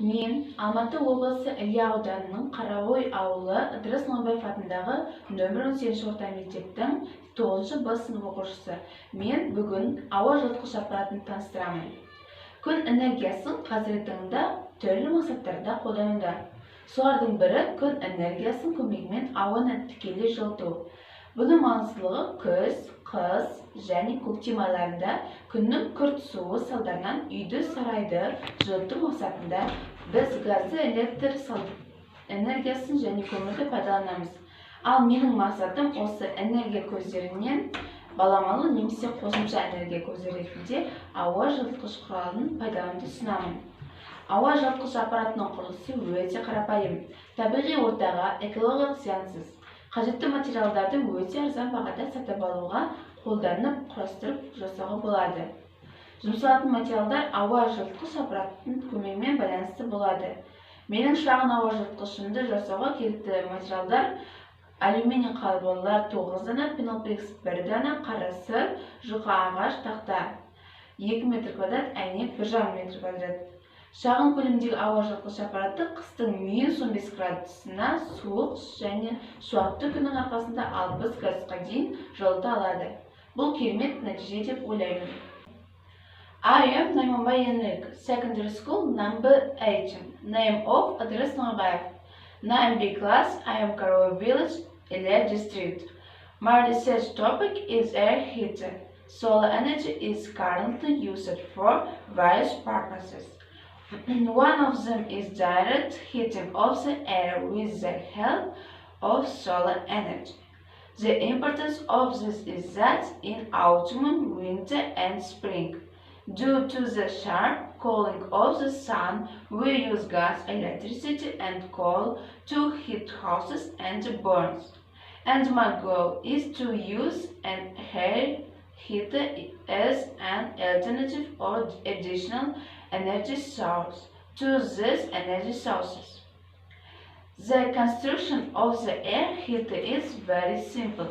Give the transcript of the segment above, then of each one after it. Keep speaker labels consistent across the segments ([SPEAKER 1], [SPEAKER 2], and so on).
[SPEAKER 1] Мен Алматы облысы Іле ауданының Қараой ауылы Ыдырыс Ноғайбаев атындағы нөмір 18 орта мектептің 9-шы Б сынып оқушысы. Мен бүгін ауа жылытқыш аппаратын таныстырамын. Күн энергиясын қазіргі таңда түрлі мақсаттарда қолдануда. Солардың бірі күн энергиясын көмегімен ауаны тікелей жылыту. Бұның маңыздылығы күз, қыс және көктем айларында күннің күрт суы салдарынан үйді сарайды жылыту мақсатында біз газды электр энергиясын және көмірді пайдаланамыз. Ал менің мақсатым осы энергия көздерінен баламалы немесе қосымша энергия көздері ретінде ауа жылытқыш құралын пайдалануды ұсынамын. Ауа жылытқыш аппаратының құрылысы өте қарапайым, табиғи ортаға экологиялық зиянсыз. Қажетті материалдарды өте арзан бағада сатып алуға, қолданып, құрастырып жасауға болады. Жұмсалатын материалдар ауа жылытқыш аппараттың көмегімен байланысты болады. Менің шағын ауа жылытқышымды жасауға керекті материалдар: алюминий қалбалар 9 дана, пеноплекс 1 дана, қара сыр, жұқа ағаш тақта 2 метр квадрат, әйнек 1,5 метр квадрат. Шағын көлемдегі ауа жылытқыш аппараты қыстың -15 градусына суық және шуақты күннің арқасында 60 градусқа дейін жылыта алады. Бұл керемет нәтиже деп ойлаймын. I am Найманбай Янрик, secondary school number 18. Name of Ыдырыс Ноғайбаев. 9B class. I am Karoy village, Іле district. My research topic is air heater. Solar energy is currently used for various purposes. One of them is direct heating of the air with the help of solar energy. The importance of this is that in autumn, winter and spring, due to the sharp cooling of the sun, we use gas, electricity and coal to heat houses and barns. And my goal is to use an air heater as an alternative or additional energy source to these energy sources. The construction of the air heater is very simple.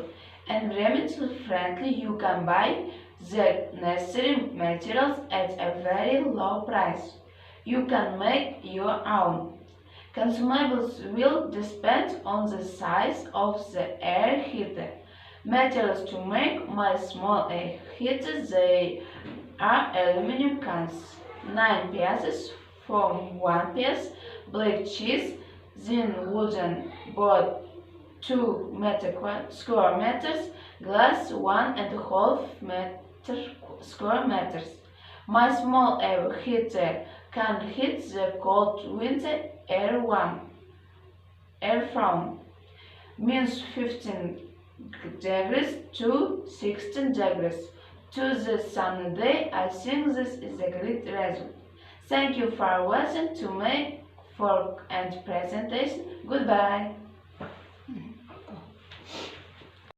[SPEAKER 1] Environmentally friendly. You can buy the necessary materials at a very low price. You can make your own. Consumables will depend on the size of the air heater. Materials to make my small air heater: they are aluminum cans, 9 pieces from 1 piece, black cheese, thin wooden board 2 square meters, glass 1.5 square meters. My small air heater can heat the cold winter air from -15 degrees to 16 degrees. To the sunny day, I think this is a great result. Thank you for watching to my work and presentation. Goodbye.